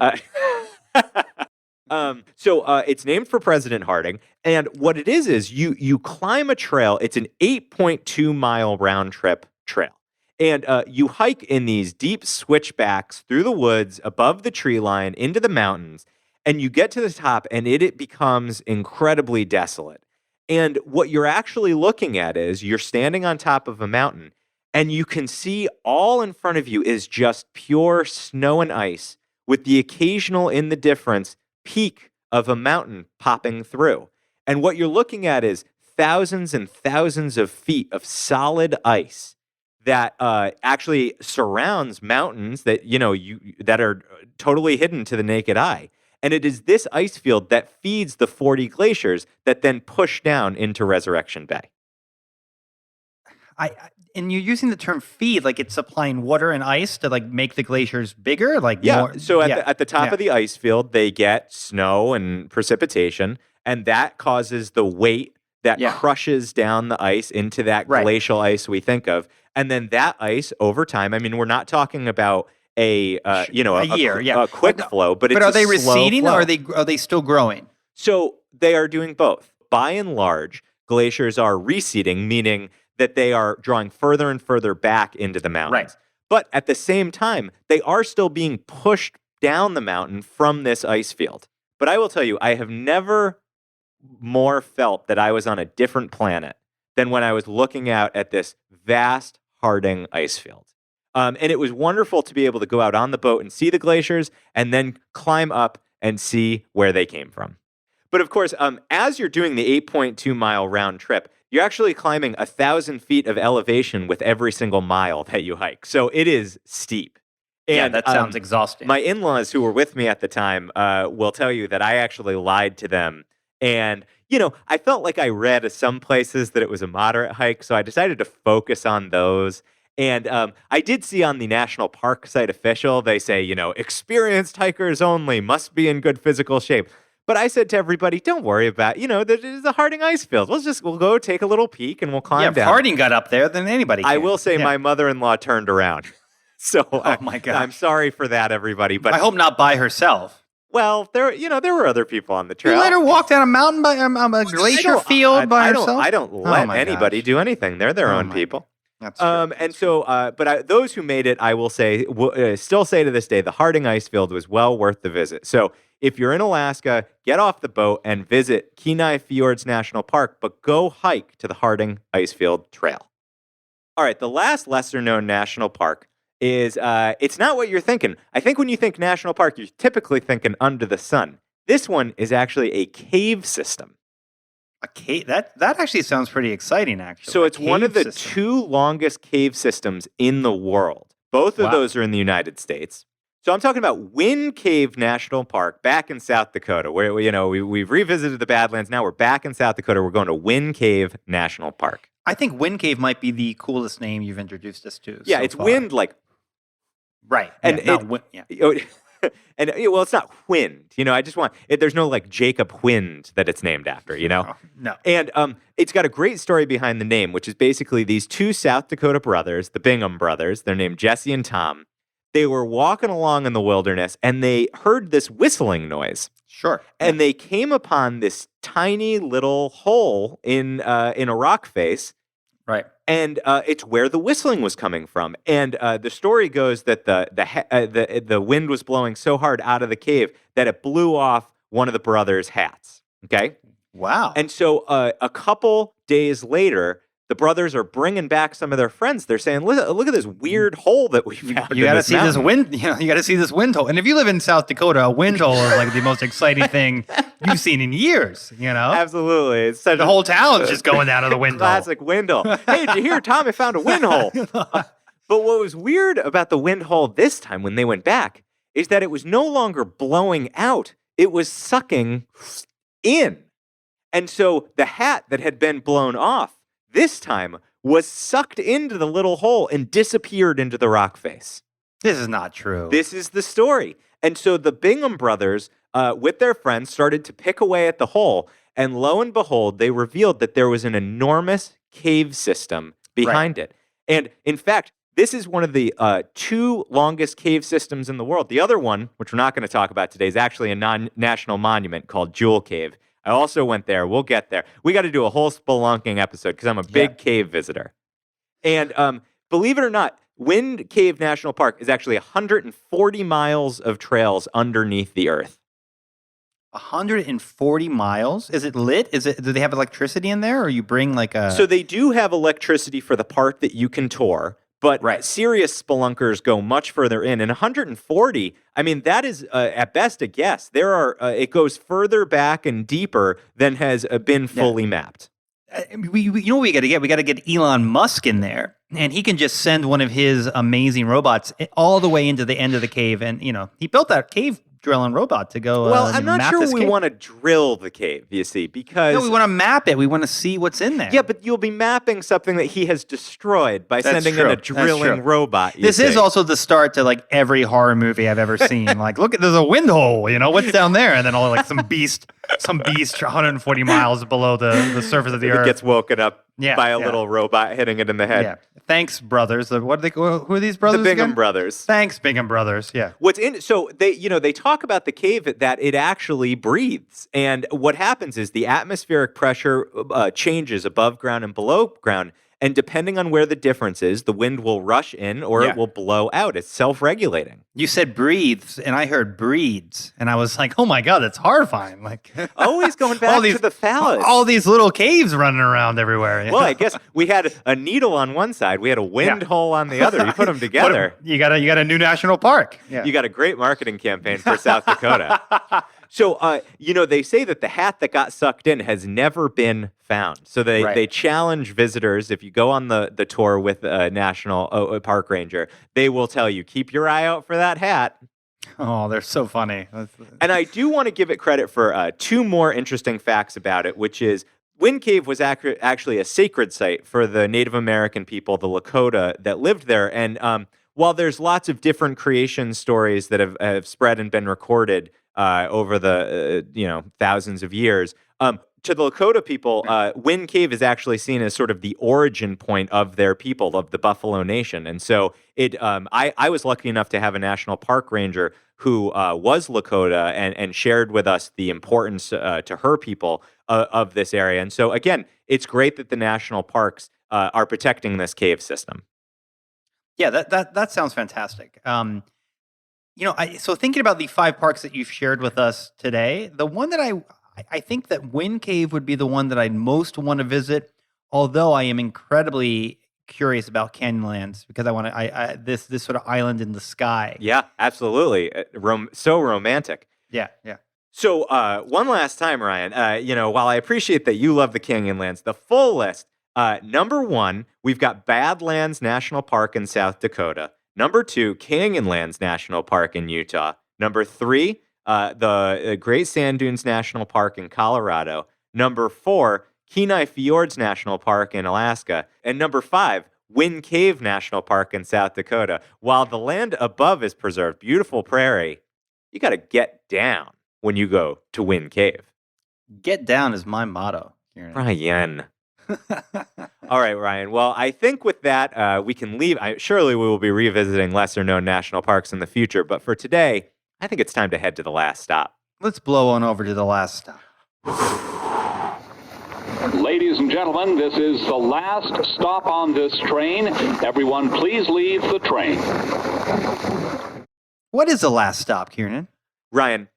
It's named for President Harding. And what it is you climb a trail. It's an 8.2 mile round trip trail. And you hike in these deep switchbacks through the woods, above the tree line, into the mountains. And you get to the top, and it becomes incredibly desolate. And what you're actually looking at is you're standing on top of a mountain, and you can see all in front of you is just pure snow and ice, with the occasional, in the difference, peak of a mountain popping through. And what you're looking at is thousands and thousands of feet of solid ice that actually surrounds mountains that that are totally hidden to the naked eye. And it is this ice field that feeds the 40 glaciers that then push down into Resurrection Bay. And you're using the term feed, like it's supplying water and ice to make the glaciers bigger? So at the top of the ice field, they get snow and precipitation, and that causes the weight that crushes down the ice into that glacial ice we think of. And then that ice over time, I mean, we're not talking about a quick flow, but it's are they a slow receding flow. or are they still growing? So they are doing both. By and large, glaciers are receding, meaning that they are drawing further and further back into the mountains. Right. But at the same time, they are still being pushed down the mountain from this ice field. But I will tell you, I have never more felt that I was on a different planet than when I was looking out at this vast Harding ice field. And it was wonderful to be able to go out on the boat and see the glaciers and then climb up and see where they came from. But of course, as you're doing the 8.2 mile round trip, you're actually climbing 1,000 feet of elevation with every single mile that you hike. So it is steep. And that sounds exhausting. My in-laws who were with me at the time will tell you that I actually lied to them. And, I felt like I read some places that it was a moderate hike, so I decided to focus on those. And I did see on the National Park site official, they say, experienced hikers only, must be in good physical shape. But I said to everybody, don't worry about, there's the Harding ice field. We'll go take a little peek and we'll climb down. If Harding got up there, then anybody can. I will say my mother-in-law turned around. So oh my God. I'm sorry for that, everybody. But I hope not by herself. Well, there were other people on the trail. You let her walk down a mountain by a glacier field by herself? I don't let anybody do anything. They're their own people. That's true. Those who made it, I will say, still say to this day, the Harding Icefield was well worth the visit. So if you're in Alaska, get off the boat and visit Kenai Fjords National Park, but go hike to the Harding Icefield Trail. All right, the last lesser-known national park is, it's not what you're thinking. I think when you think national park, you're typically thinking under the sun. This one is actually a cave system. A cave? That actually sounds pretty exciting, actually. So it's one of the two longest cave systems in the world. Both of those are in the United States. So I'm talking about Wind Cave National Park back in South Dakota, where we've revisited the Badlands. Now we're back in South Dakota. We're going to Wind Cave National Park. I think Wind Cave might be the coolest name you've introduced us to. Yeah, so it's far. wind like right, and and it's not wind. I just want it. There's no like Jacob Wind that it's named after. No. And it's got a great story behind the name, which is basically these two South Dakota brothers, the Bingham brothers. They're named Jesse and Tom. They were walking along in the wilderness and they heard this whistling noise. Sure. And they came upon this tiny little hole in a rock face. Right. And it's where the whistling was coming from. And the story goes that the wind was blowing so hard out of the cave that it blew off one of the brothers' hats. Okay. Wow. And so a couple days later, the brothers are bringing back some of their friends. They're saying, look at this weird hole that we found. You got to see this wind. You got to see this wind hole. And if you live in South Dakota, a wind hole is like the most exciting thing you've seen in years. Absolutely. It's such the whole town's just going down to the wind hole. Classic wind hole. Hey, did you hear? Tommy found a wind hole. But what was weird about the wind hole this time when they went back is that it was no longer blowing out. It was sucking in. And so the hat that had been blown off this time was sucked into the little hole and disappeared into the rock face. This is not true. This is the story. And so the Bingham brothers, with their friends, started to pick away at the hole. And lo and behold, they revealed that there was an enormous cave system behind it. And in fact, this is one of the two longest cave systems in the world. The other one, which we're not going to talk about today, is actually a national monument called Jewel Cave. I also went there. We'll get there. We got to do a whole spelunking episode because I'm a big cave visitor. And believe it or not, Wind Cave National Park is actually 140 miles of trails underneath the earth. 140 miles? Is it lit? Do they have electricity in there, or you bring like a... So they do have electricity for the part that you can tour. But serious spelunkers go much further in. And 140, I mean, that is at best a guess. It goes further back and deeper than has been fully mapped. We what we got to get? We got to get Elon Musk in there, and he can just send one of his amazing robots all the way into the end of the cave. And he built that cave drilling robot to go. Well, I'm not sure we want to drill the cave, you see, because... No, we want to map it. We want to see what's in there. Yeah, but you'll be mapping something that he has destroyed by sending in a drilling robot. This is also the start to like every horror movie I've ever seen. Like, look, there's a wind hole, what's down there? And then all like some beast 140 miles below the surface of the earth. It gets woken up by a little robot hitting it in the head. Yeah. Thanks, brothers. What are they? Who are these brothers? The Bingham again? brothers. Thanks, Bingham brothers. Yeah. So they talk about the cave that it actually breathes, and what happens is the atmospheric pressure changes above ground and below ground, and depending on where the difference is, the wind will rush in or it will blow out. It's self-regulating. You said breathes, and I heard breeds, and I was like, oh my God, that's horrifying. Like always going back to the phallus. All these little caves running around everywhere. Well, I guess we had a needle on one side, we had a wind hole on the other. You put them together. You got a new national park. Yeah. You got a great marketing campaign for South Dakota. So, they say that the hat that got sucked in has never been found. So they challenge visitors. If you go on the tour with a national park ranger, they will tell you, keep your eye out for that hat. Oh, they're so funny. And I do want to give it credit for two more interesting facts about it, which is Wind Cave was actually a sacred site for the Native American people, the Lakota, that lived there. And while there's lots of different creation stories that have spread and been recorded over the thousands of years, to the Lakota people, Wind Cave is actually seen as sort of the origin point of their people, of the Buffalo Nation. And so I was lucky enough to have a national park ranger who was Lakota and shared with us the importance to her people of this area. And so, again, it's great that the national parks are protecting this cave system. Yeah, that sounds fantastic. So thinking about the 5 parks that you've shared with us today, the one that I think that Wind Cave would be the one that I'd most want to visit, although I am incredibly curious about Canyonlands because I want to this sort of island in the sky. Yeah, absolutely. So romantic. Yeah. So one last time, Ryan, while I appreciate that you love the Canyonlands, the full list, number 1, we've got Badlands National Park in South Dakota. Number 2, Canyonlands National Park in Utah. Number 3, the Great Sand Dunes National Park in Colorado. Number 4, Kenai Fjords National Park in Alaska. And number 5, Wind Cave National Park in South Dakota. While the land above is preserved, beautiful prairie, you got to get down when you go to Wind Cave. Get down is my motto. Ryan. All right, Ryan. Well, I think with that, we can leave. Surely we will be revisiting lesser-known national parks in the future. But for today, I think it's time to head to the last stop. Let's blow on over to the last stop. Ladies and gentlemen, this is the last stop on this train. Everyone, please leave the train. What is the last stop, Kiernan? Ryan,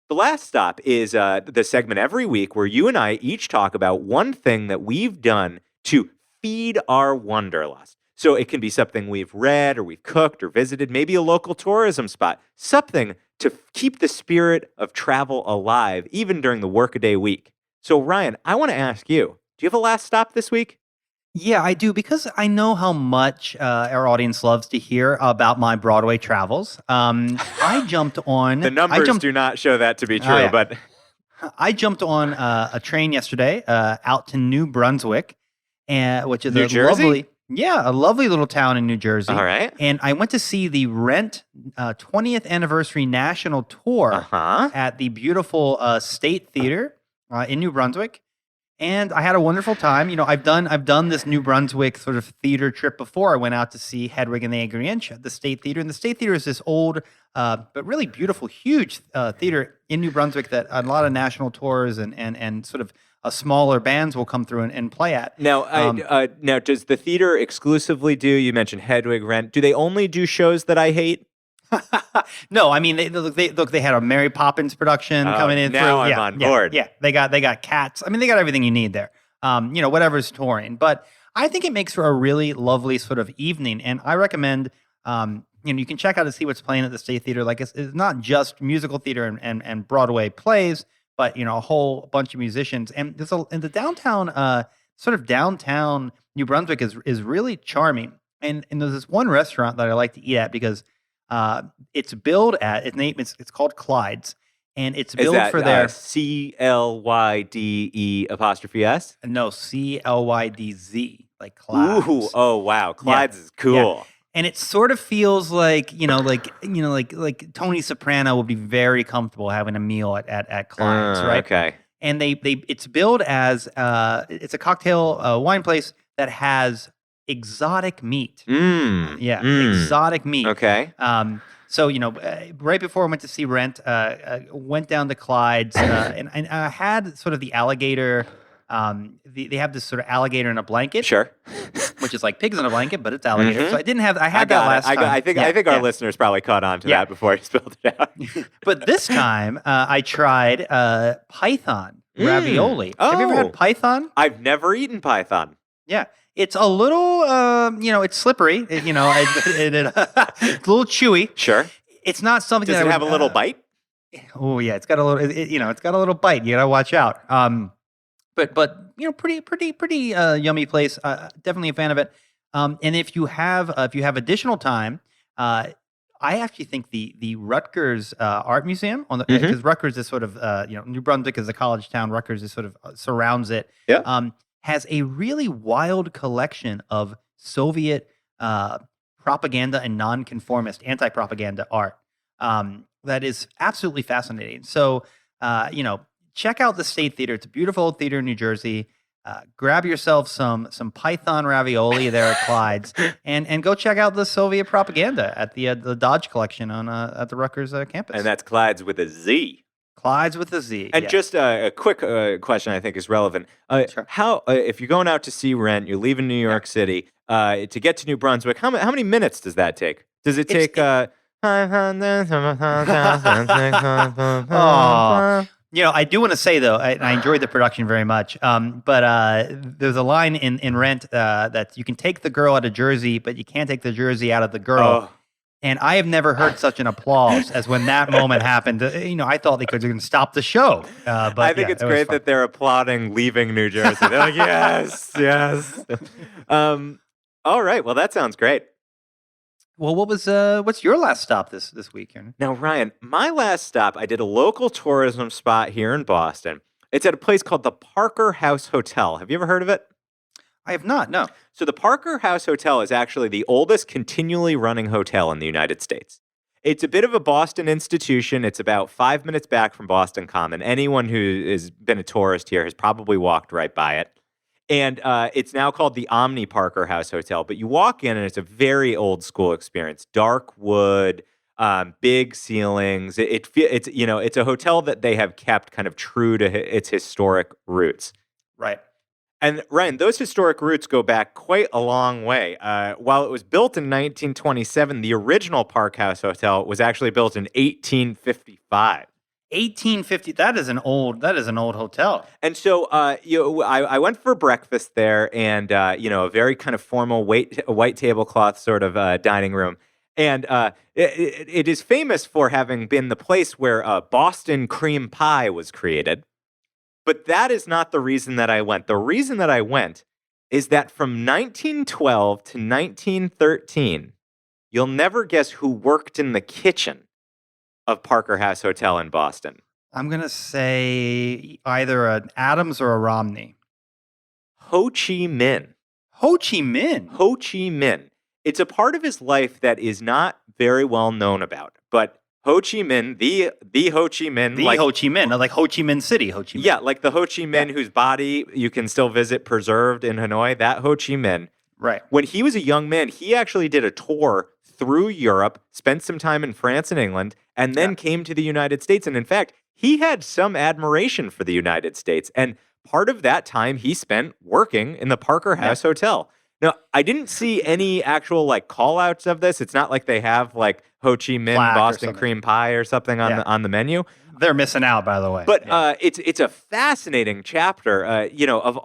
the last stop is the segment every week where you and I each talk about one thing that we've done to feed our wanderlust. So it can be something we've read or we've cooked or visited, maybe a local tourism spot, something to keep the spirit of travel alive, even during the workaday week. So, Ryan, I want to ask you, do you have a last stop this week? Yeah, I do, because I know how much our audience loves to hear about my Broadway travels. I jumped on... The numbers do not show that to be true, but... I jumped on a train yesterday out to New Brunswick, which is New Jersey? a lovely little town in New Jersey. All right. And I went to see the Rent 20th Anniversary National Tour at the beautiful State Theater in New Brunswick. And I had a wonderful time. I've done this New Brunswick sort of theater trip before. I went out to see Hedwig and the Angry Inch at the State Theater. And the State Theater is this old, but really beautiful, huge theater in New Brunswick that a lot of national tours and sort of smaller bands will come through and play at. Now, now, does the theater exclusively do, you mentioned Hedwig, Rent, do they only do shows that I hate? No, I mean they had a Mary Poppins production coming in. Now I'm on board. Yeah, they got Cats. I mean, they got everything you need there. Whatever's touring. But I think it makes for a really lovely sort of evening, and I recommend. You can check out to see what's playing at the State Theater. Like it's not just musical theater and Broadway plays, but a whole bunch of musicians. And the downtown sort of downtown New Brunswick is really charming. And there's this one restaurant that I like to eat at because. It's billed at it's called Clyde's, and it's billed for their CLYDE''s? No, CLYDZ, like Clyde's. Ooh, oh wow, Clyde's is cool. Yeah. And it sort of feels like like Tony Soprano would be very comfortable having a meal at Clyde's, right? Okay. And it's billed as it's a cocktail wine place that has exotic meat. Exotic meat. Okay. So, right before I went to see Rent, went down to Clyde's and I had sort of the alligator. They have this sort of alligator in a blanket. Sure. Which is like pigs in a blanket, but it's alligator. So I didn't have. I had that last time. I think our listeners probably caught on to that before he spilled it out. But this time, I tried python ravioli. Have you ever had python? I've never eaten python. Yeah. It's a little, it's slippery. It's a little chewy. Sure. It's not something Does that it have a little bite? Oh yeah, it's got a little. It's got a little bite. You gotta watch out. But pretty yummy place. Definitely a fan of it. And if you have additional time, I actually think the Rutgers Art Museum because Rutgers is sort of New Brunswick is a college town. Rutgers is sort of surrounds it. Yeah. Has a really wild collection of Soviet propaganda and nonconformist anti-propaganda art that is absolutely fascinating. So, check out the State Theater. It's a beautiful old theater in New Jersey. Grab yourself some Python ravioli there at Clyde's, and go check out the Soviet propaganda at the Dodge collection on at the Rutgers campus. And that's Clyde's with a Z. Clyde's with a Z. And just a quick question I think is relevant. Sure. How if you're going out to see Rent, you're leaving New York City to get to New Brunswick, how many minutes does that take? Does it take? I do want to say though, I enjoyed the production very much. But there's a line in Rent that you can take the girl out of Jersey, but you can't take the Jersey out of the girl. Oh. And I have never heard such an applause as when that moment happened. I thought they could stop the show. But I think it's great that they're applauding leaving New Jersey. They're like, yes, yes. All right. Well, that sounds great. Well, what's your last stop this week, Kiernan? Now, Ryan, my last stop, I did a local tourism spot here in Boston. It's at a place called the Parker House Hotel. Have you ever heard of it? I have not, no. So the Parker House Hotel is actually the oldest continually running hotel in the United States. It's a bit of a Boston institution. It's about 5 minutes back from Boston Common. Anyone who has been a tourist here has probably walked right by it. And it's now called the Omni Parker House Hotel. But you walk in and it's a very old school experience. Dark wood, big ceilings. It's a hotel that they have kept kind of true to its historic roots. Right. And Ryan, those historic roots go back quite a long way. While it was built in 1927, the original Park House Hotel was actually built in 1855. 1850. That is an old hotel. And so, I went for breakfast there, and a very kind of formal white tablecloth sort of dining room. And it is famous for having been the place where Boston cream pie was created. But that is not the reason that I went. The reason that I went is that from 1912 to 1913, you'll never guess who worked in the kitchen of Parker House Hotel in Boston. I'm going to say either an Adams or a Romney. Ho Chi Minh. Ho Chi Minh? Ho Chi Minh. It's a part of his life that is not very well known about, but Ho Chi Minh, the Ho Chi Minh. Ho Chi Minh, like Ho Chi Minh City, Ho Chi Minh. Yeah, like the Ho Chi Minh whose body you can still visit preserved in Hanoi, that Ho Chi Minh. Right. When he was a young man, he actually did a tour through Europe, spent some time in France and England, and then came to the United States. And in fact, he had some admiration for the United States. And part of that time he spent working in the Parker House Hotel. Now, I didn't see any actual call outs of this. It's not like they have Ho Chi Minh Boston cream pie or something on the menu. They're missing out, by the way. But it's a fascinating chapter, of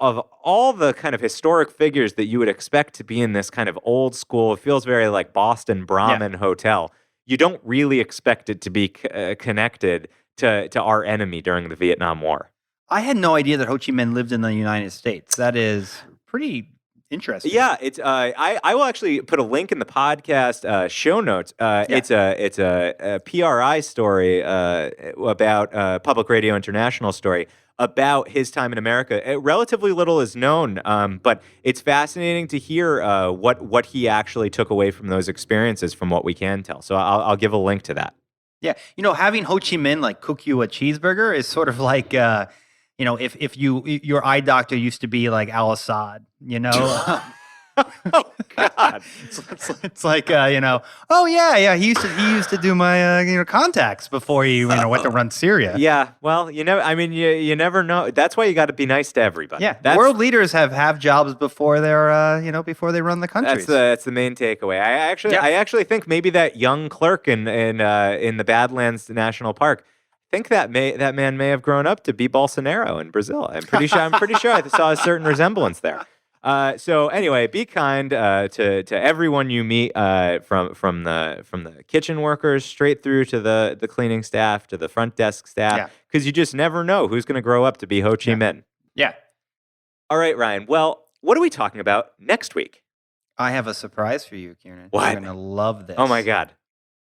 all the kind of historic figures that you would expect to be in this kind of old school. It feels very like Boston Brahmin hotel. You don't really expect it to be connected to our enemy during the Vietnam War. I had no idea that Ho Chi Minh lived in the United States. That is pretty interesting. Yeah, it's. I will actually put a link in the podcast show notes. It's a PRI story about Public Radio International story about his time in America. Relatively little is known, but it's fascinating to hear what he actually took away from those experiences, from what we can tell. So I'll give a link to that. Yeah, having Ho Chi Minh cook you a cheeseburger is sort of like. If your eye doctor used to be like Al Assad, Oh God! it's like oh yeah, he used to do my contacts before he went to run Syria. Yeah, well, you never know. That's why you got to be nice to everybody. Yeah, world leaders have jobs before they're before they run the country. That's the main takeaway. I actually think maybe that young clerk in the Badlands National Park. I think that man may have grown up to be Bolsonaro in Brazil. I'm pretty sure I saw a certain resemblance there. So anyway, be kind to everyone you meet, from the kitchen workers straight through to the cleaning staff to the front desk staff, because you just never know who's going to grow up to be Ho Chi Minh. Yeah. All right, Ryan. Well, what are we talking about next week? I have a surprise for you, Kiernan. What? You're going to love this. Oh my God.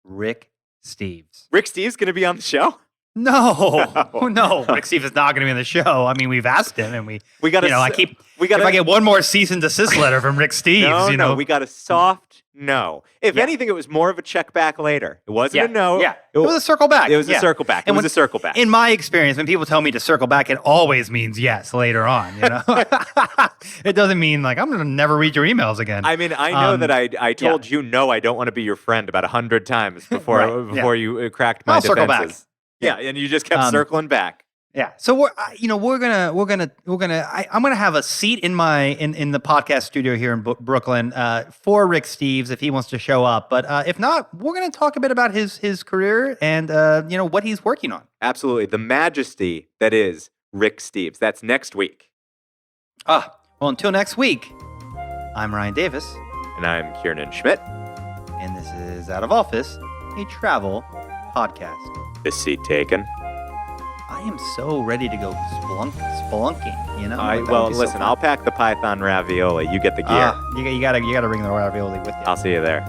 Rick Steves. Rick Steves going to be on the show? No. Rick Steves is not going to be on the show. I mean, we've asked him, and we got. If I get one more cease and desist letter from Rick Steves, we got a soft no. If Yeah. anything, it was more of a check back later. It wasn't a no. Yeah. It was a circle back. It was Yeah. a circle back. It And was when- a circle back. In my experience, when people tell me to circle back, it always means yes later on. It doesn't mean like I'm gonna never read your emails again. I mean, I know that I told you no, I don't want to be your friend about 100 times before Right, you cracked my I'll defenses. circle back. Yeah, and you just kept circling back. Yeah. So we're gonna have a seat in the podcast studio here in Brooklyn for Rick Steves if he wants to show up. But if not, we're gonna talk a bit about his career and what he's working on. Absolutely, the majesty that is Rick Steves. That's next week. Well, until next week, I'm Ryan Davis, And I'm Kiernan Schmidt. and this is Out of Office, a travel podcast. This seat taken. I am so ready to go spelunking. You know. All right, That well, would be so listen, fun. I'll pack the Python ravioli. You get the gear. You gotta bring the ravioli with you. I'll see you there.